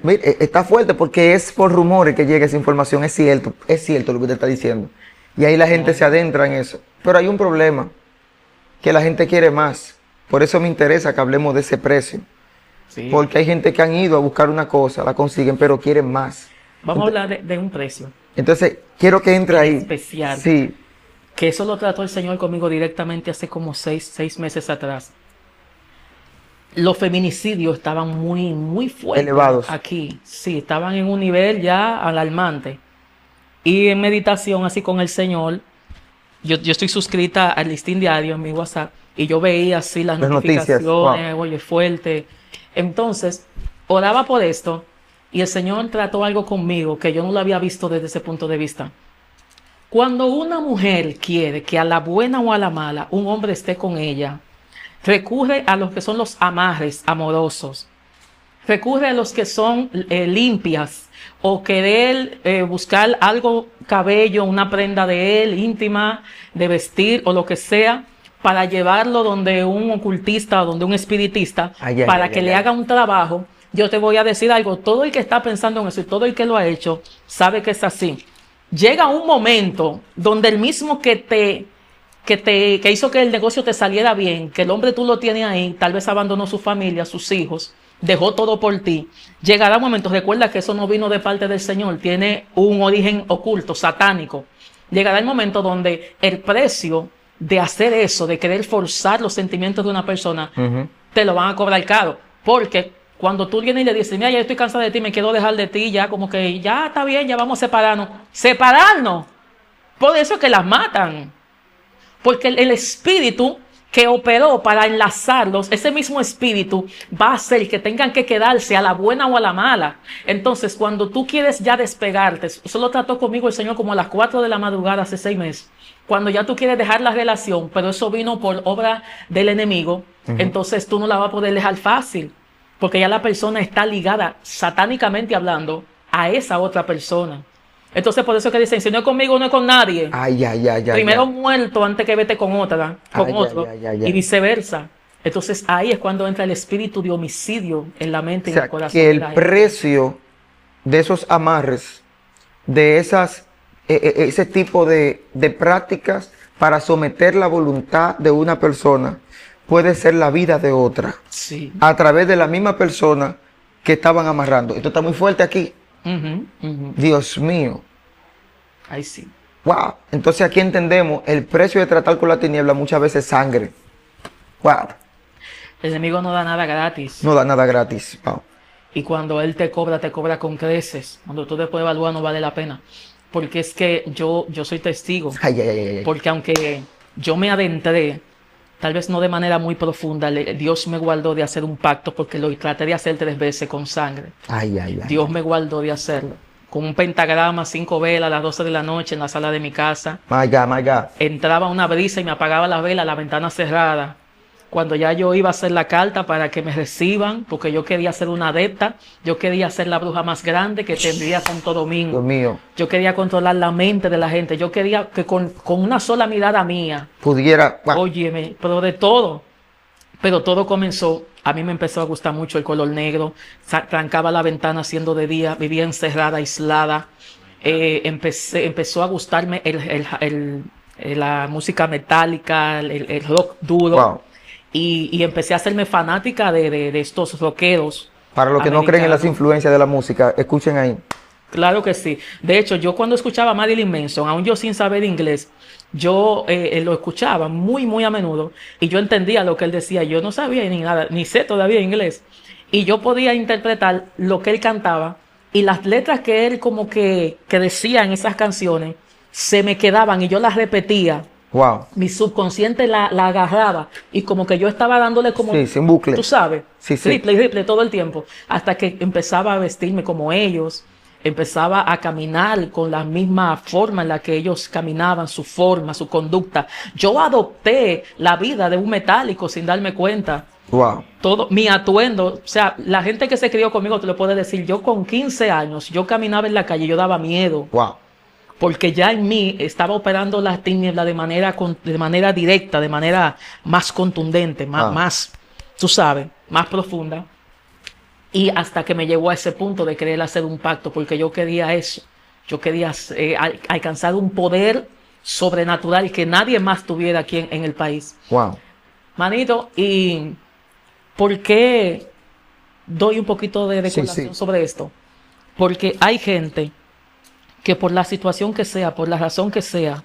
Mire, está fuerte porque es por rumores que llega esa información. Es cierto lo que usted está diciendo. Y ahí la gente se adentra en eso. Pero hay un problema, que la gente quiere más. Por eso me interesa que hablemos de ese precio. Sí. Porque hay gente que han ido a buscar una cosa, la consiguen, pero quieren más. Vamos a hablar de un precio. Entonces, quiero que entre ahí. Especial. Sí. Que eso lo trató el Señor conmigo directamente hace como seis meses atrás. Los feminicidios estaban muy fuertes. Elevados. Aquí, sí, estaban en un nivel ya alarmante. Y en meditación así con el Señor, yo estoy suscrita al listín diario en mi WhatsApp y yo veía así las notificaciones, oye, fuerte. Entonces, oraba por esto y el Señor trató algo conmigo que yo no lo había visto desde ese punto de vista. Cuando una mujer quiere que a la buena o a la mala un hombre esté con ella, recurre a los que son los amarres amorosos, recurre a los que son limpias o querer buscar algo, cabello, una prenda de él, íntima, de vestir o lo que sea, para llevarlo donde un ocultista o donde un espiritista, para que le haga un trabajo. Yo te voy a decir algo, todo el que está pensando en eso y todo el que lo ha hecho, sabe que es así. Llega un momento donde el mismo que hizo que el negocio te saliera bien, que el hombre tú lo tienes ahí, tal vez abandonó su familia, sus hijos, dejó todo por ti. Llegará un momento, recuerda que eso no vino de parte del Señor, tiene un origen oculto, satánico. Llegará el momento donde el precio de hacer eso, de querer forzar los sentimientos de una persona, te lo van a cobrar caro. Porque cuando tú vienes y le dices, mira, ya estoy cansada de ti, me quiero dejar de ti, ya como que ya está bien, ya vamos a separarnos. ¡Separarnos! Por eso es que las matan. Porque el espíritu que operó para enlazarlos, ese mismo espíritu va a hacer que tengan que quedarse a la buena o a la mala. Entonces, cuando tú quieres ya despegarte, eso lo trató conmigo el Señor como a las 4 de la madrugada hace 6 meses, cuando ya tú quieres dejar la relación, pero eso vino por obra del enemigo, entonces tú no la vas a poder dejar fácil, porque ya la persona está ligada, satánicamente hablando, a esa otra persona. Entonces, por eso que dicen, si no es conmigo, no es con nadie. Primero muerto antes que vete con otra, con otro, y viceversa. Entonces ahí es cuando entra el espíritu de homicidio en la mente O y en sea, el corazón que de el la gente. precio de esos amarres, de ese tipo de prácticas para someter la voluntad de una persona, puede ser la vida de otra, Sí. a través de la misma persona que estaban amarrando. Esto está muy fuerte aquí. Ujú, ujú. Dios mío. Ahí sí. Wow. Entonces aquí entendemos el precio de tratar con la tiniebla, muchas veces sangre. Wow. El enemigo no da nada gratis. No da nada gratis. Wow. Y cuando él te cobra con creces. Cuando tú después evalúas, no vale la pena. Porque es que yo soy testigo. Ay, ay, ay, ay. Porque aunque yo me adentré, tal vez no de manera muy profunda, Dios me guardó de hacer un pacto porque lo traté de hacer 3 veces con sangre. Ay, ay, ay. Dios me guardó de hacerlo. Con un pentagrama, 5 velas a las 12 de la noche en la sala de mi casa. My God, my God. Entraba una brisa y me apagaba la vela, la ventana cerrada. Cuando ya yo iba a hacer la carta para que me reciban, porque yo quería ser una adepta, yo quería ser la bruja más grande que tendría Santo Domingo. Dios mío. Yo quería controlar la mente de la gente. Yo quería que con una sola mirada mía, Pudiera. Wow. óyeme, pero de todo. Pero todo comenzó, a mí me empezó a gustar mucho el color negro, trancaba la ventana siendo de día, vivía encerrada, aislada. Empezó a gustarme la música metálica, el rock duro. Wow. Y empecé a hacerme fanática de estos rockeros. Para los que no creen en las americanos. influencias de la música, escuchen ahí. Claro que sí. De hecho, yo cuando escuchaba a Marilyn Manson, aún yo sin saber inglés, yo lo escuchaba muy, muy a menudo y yo entendía lo que él decía. Yo no sabía ni nada, ni sé todavía inglés. Y yo podía interpretar lo que él cantaba y las letras que él como que decía en esas canciones se me quedaban y yo las repetía. Wow. Mi subconsciente la agarraba y como que yo estaba dándole como, Sí, sin bucle. tú sabes, Sí, sí. triple todo el tiempo, hasta que empezaba a vestirme como ellos, empezaba a caminar con la misma forma en la que ellos caminaban, su forma, su conducta. Yo adopté la vida de un metálico sin darme cuenta. Wow. Todo mi atuendo, o sea, la gente que se crió conmigo te lo puede decir, yo con 15 años, yo caminaba en la calle, yo daba miedo. Wow. Porque ya en mí estaba operando la tiniebla de manera directa, de manera más contundente, más, tú sabes, más profunda. Y hasta que me llegó a ese punto de querer hacer un pacto, porque yo quería eso. Yo quería alcanzar un poder sobrenatural que nadie más tuviera aquí en el país. Wow. Manito, ¿y por qué doy un poquito de colación sobre esto? Porque hay gente que por la situación que sea, por la razón que sea,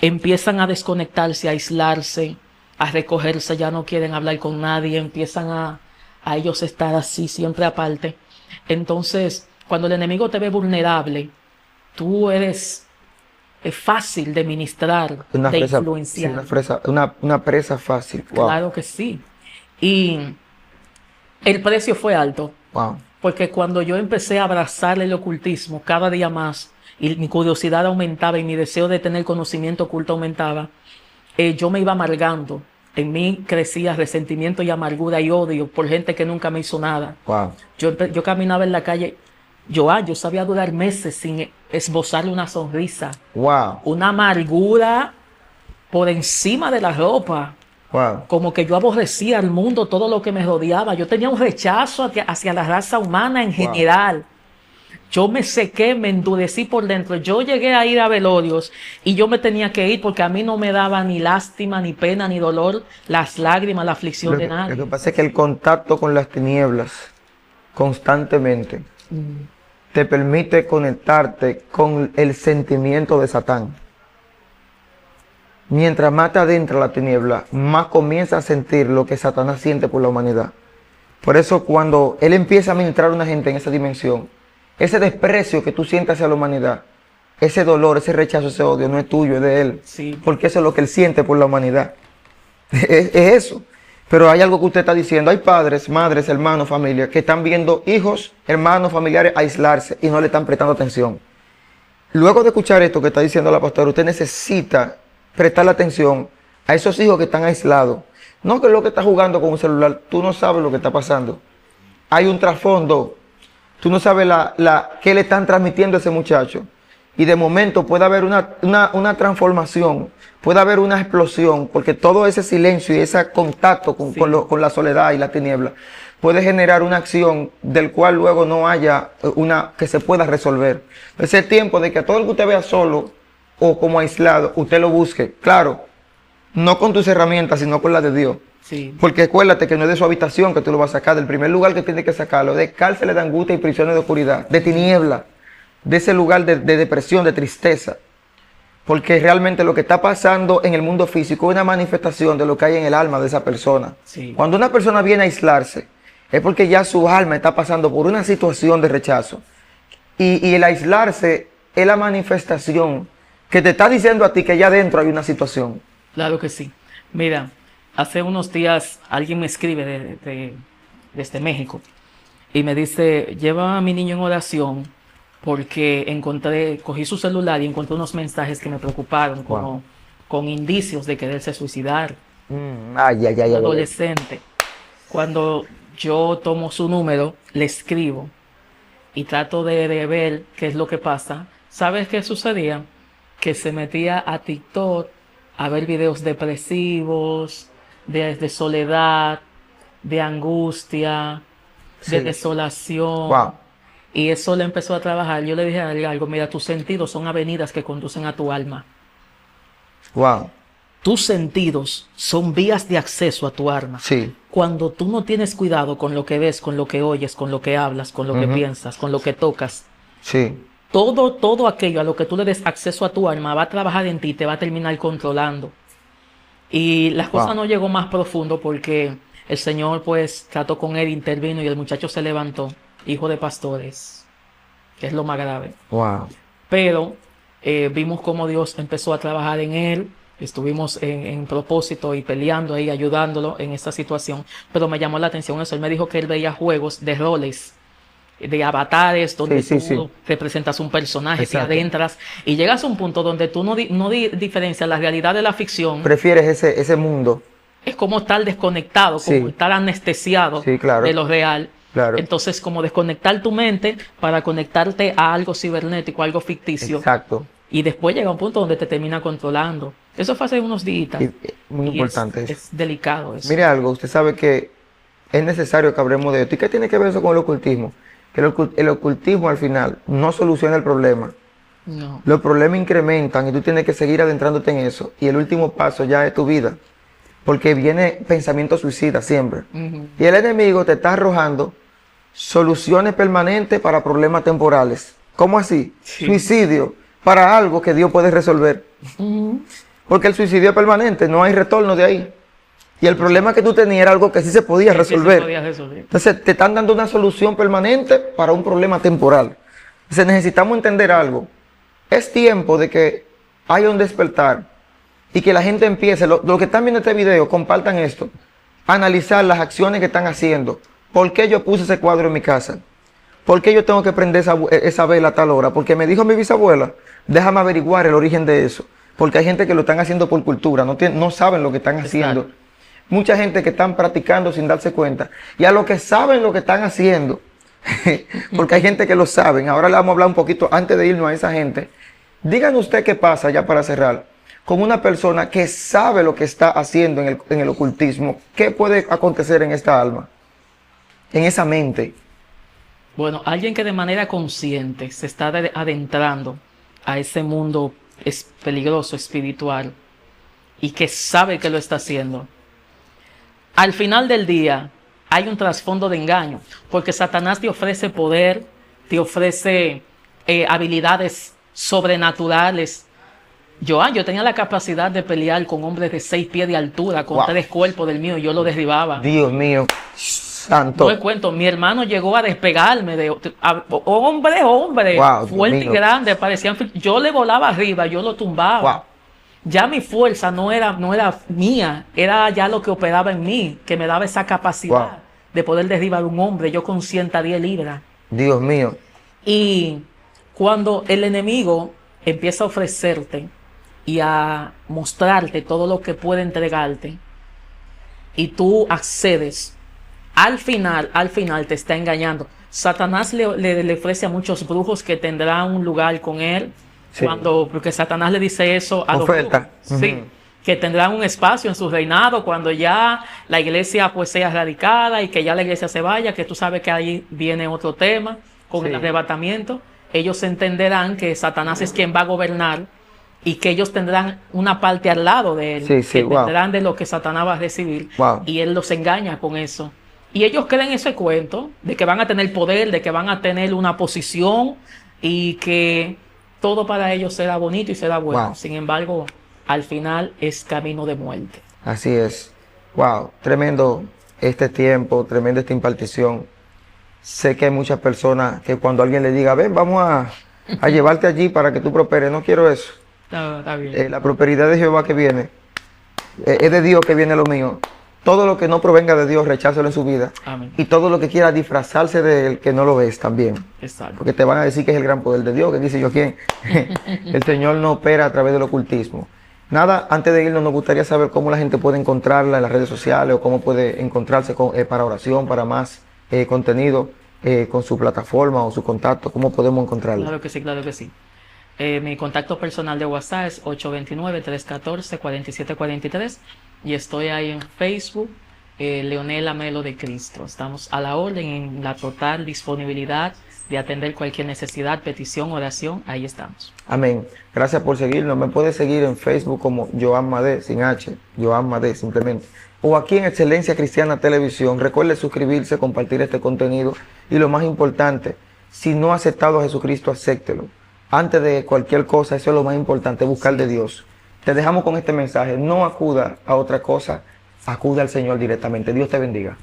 empiezan a desconectarse, a aislarse, a recogerse, ya no quieren hablar con nadie, empiezan a ellos estar así, siempre aparte. Entonces, cuando el enemigo te ve vulnerable, tú eres fácil de ministrar, de influenciar. Sí, una presa fácil. Wow. Claro que sí. Y el precio fue alto. Wow. Porque cuando yo empecé a abrazar el ocultismo cada día más, y mi curiosidad aumentaba y mi deseo de tener conocimiento oculto aumentaba, yo me iba amargando. En mí crecía resentimiento y amargura y odio por gente que nunca me hizo nada. Wow. Yo caminaba en la calle, yo sabía durar meses sin esbozarle una sonrisa. Wow. Una amargura por encima de la ropa. Wow. Como que yo aborrecía al mundo, todo lo que me rodeaba. Yo tenía un rechazo hacia la raza humana en general. Yo me sequé, me endurecí por dentro. Yo llegué a ir a velorios y yo me tenía que ir porque a mí no me daba ni lástima, ni pena, ni dolor, las lágrimas, la aflicción de nadie. Lo que pasa es que el contacto con las tinieblas constantemente te permite conectarte con el sentimiento de Satán. Mientras más te adentra la tiniebla, más comienza a sentir lo que Satanás siente por la humanidad. Por eso cuando él empieza a ministrar a una gente en esa dimensión, ese desprecio que tú sientes hacia la humanidad, ese dolor, ese rechazo, ese odio, no es tuyo, es de él. Sí. Porque eso es lo que él siente por la humanidad. Es eso. Pero hay algo que usted está diciendo. Hay padres, madres, hermanos, familia, que están viendo hijos, hermanos, familiares aislarse y no le están prestando atención. Luego de escuchar esto que está diciendo la pastora, usted necesita prestarle atención a esos hijos que están aislados. No que lo que está jugando con un celular, tú no sabes lo que está pasando. Hay un trasfondo. Tú no sabes qué le están transmitiendo a ese muchacho. y de momento puede haber una transformación, puede haber una explosión, porque todo ese silencio y ese contacto con la soledad y la tiniebla puede generar una acción del cual luego no haya una que se pueda resolver. Es el tiempo de que a todo el que usted vea solo o como aislado, usted lo busque. Claro, no con tus herramientas, sino con las de Dios. Sí. Porque acuérdate que no es de su habitación que tú lo vas a sacar, del primer lugar que tiene que sacarlo, de cárceles de angustia y prisiones de oscuridad, de tiniebla, de ese lugar de depresión, de tristeza. Porque realmente lo que está pasando en el mundo físico es una manifestación de lo que hay en el alma de esa persona. Sí. Cuando una persona viene a aislarse, es porque ya su alma está pasando por una situación de rechazo. Y el aislarse es la manifestación que te está diciendo a ti que allá adentro hay una situación. Claro que sí. Mira, hace unos días alguien me escribe desde México y me dice, lleva a mi niño en oración porque cogí su celular y encontré unos mensajes que me preocuparon, como con indicios de quererse suicidar. Adolescente. Cuando yo tomo su número, le escribo y trato de ver qué es lo que pasa. ¿Sabes qué sucedía? Que se metía a TikTok a ver videos depresivos, de soledad, de angustia, de desolación. Wow. Y eso le empezó a trabajar. Yo le dije a él algo, mira, tus sentidos son avenidas que conducen a tu alma. Wow. Tus sentidos son vías de acceso a tu alma. Sí. Cuando tú no tienes cuidado con lo que ves, con lo que oyes, con lo que hablas, con lo que piensas, con lo que tocas, sí, todo aquello a lo que tú le des acceso a tu alma va a trabajar en ti y te va a terminar controlando. Y las cosas no llegó más profundo porque el Señor pues trató con él, intervino y el muchacho se levantó, hijo de pastores, que es lo más grave. Wow. Pero vimos cómo Dios empezó a trabajar en él. Estuvimos en propósito y peleando ahí, ayudándolo en esta situación. Pero me llamó la atención eso. Él me dijo que él veía juegos de roles, de avatares, donde tú representas un personaje, te adentras y llegas a un punto donde tú no diferencias la realidad de la ficción. Prefieres ese mundo. Es como estar desconectado, como estar anestesiado de lo real. Claro. Entonces, como desconectar tu mente para conectarte a algo cibernético, algo ficticio. Exacto. Y después llega un punto donde te termina controlando. Eso fue hace unos días. Muy importante eso. Es delicado eso. Mire algo, usted sabe que es necesario que hablemos de esto. ¿Y qué tiene que ver eso con el ocultismo? Que el ocultismo al final no soluciona el problema. No. Los problemas incrementan y tú tienes que seguir adentrándote en eso. Y el último paso ya es tu vida. Porque viene pensamiento suicida siempre. Y el enemigo te está arrojando soluciones permanentes para problemas temporales. ¿Cómo así? Sí. Suicidio para algo que Dios puede resolver. Porque el suicidio es permanente, no hay retorno de ahí. Y el problema que tú tenías era algo que sí se podía resolver. Entonces te están dando una solución permanente para un problema temporal. Entonces necesitamos entender algo. Es tiempo de que haya un despertar y que la gente empiece, los que están viendo este video, compartan esto, analizar las acciones que están haciendo. ¿Por qué yo puse ese cuadro en mi casa? ¿Por qué yo tengo que prender esa vela a tal hora? Porque me dijo mi bisabuela, déjame averiguar el origen de eso. Porque hay gente que lo están haciendo por cultura, no saben lo que están haciendo. Exacto. Mucha gente que están practicando sin darse cuenta. Y a los que saben lo que están haciendo, porque hay gente que lo saben. Ahora le vamos a hablar un poquito, antes de irnos a esa gente. Díganme usted qué pasa, ya para cerrar, con una persona que sabe lo que está haciendo en el ocultismo. ¿Qué puede acontecer en esta alma? En esa mente. Bueno, alguien que de manera consciente se está adentrando a ese mundo peligroso, espiritual, y que sabe que lo está haciendo. Al final del día hay un trasfondo de engaño, porque Satanás te ofrece poder, te ofrece habilidades sobrenaturales. Yo tenía la capacidad de pelear con hombres de 6 pies de altura, con 3 cuerpos del mío, y yo lo derribaba. Dios mío, santo. No les cuento, mi hermano llegó a despegarme de hombre, fuerte y grande, parecían, yo le volaba arriba, yo lo tumbaba. Wow. Ya mi fuerza no era mía, era ya lo que operaba en mí, que me daba esa capacidad de poder derribar a un hombre, yo con 110 libras. Dios mío. Y cuando el enemigo empieza a ofrecerte y a mostrarte todo lo que puede entregarte, y tú accedes, al final te está engañando. Satanás le ofrece a muchos brujos que tendrán un lugar con él, Sí. porque Satanás le dice eso a los Oferta. brujos. Sí, que tendrán un espacio en su reinado cuando ya la iglesia pues sea erradicada y que ya la iglesia se vaya, que tú sabes que ahí viene otro tema con Sí. el arrebatamiento. Ellos entenderán que Satanás es quien va a gobernar y que ellos tendrán una parte al lado de él, Sí, sí, que wow. tendrán de lo que Satanás va a recibir, Wow. y él los engaña con eso. Y ellos creen ese cuento de que van a tener poder, de que van a tener una posición y que todo para ellos será bonito y será bueno. Wow. Sin embargo, al final es camino de muerte. Así es. Wow, tremendo este tiempo, tremenda esta impartición. Sé que hay muchas personas que cuando alguien le diga, ven, vamos a llevarte allí para que tú prosperes, no quiero eso. Está bien. La prosperidad de Jehová que viene, es de Dios que viene lo mío. Todo lo que no provenga de Dios, rechácelo en su vida. Amén. Y todo lo que quiera disfrazarse de él, que no lo ves también. Exacto. Porque te van a decir que es el gran poder de Dios, que dice yo quién. El Señor no opera a través del ocultismo. Nada, antes de irnos nos gustaría saber cómo la gente puede encontrarla en las redes sociales o cómo puede encontrarse para oración, para más contenido con su plataforma o su contacto, cómo podemos encontrarla. Claro que sí, claro que sí. Mi contacto personal de WhatsApp es 829-314-4743 y estoy ahí en Facebook, Leonela Melo de Cristo. Estamos a la orden, en la total disponibilidad de atender cualquier necesidad, petición, oración, ahí estamos. Amén. Gracias por seguirnos. Me puedes seguir en Facebook como Joan Madé, sin H, Joan Madé simplemente. O aquí en Excelencia Cristiana Televisión. Recuerde suscribirse, compartir este contenido. Y lo más importante, si no ha aceptado a Jesucristo, acéptelo. Antes de cualquier cosa, eso es lo más importante, buscar de Dios. Te dejamos con este mensaje. No acuda a otra cosa, acuda al Señor directamente. Dios te bendiga.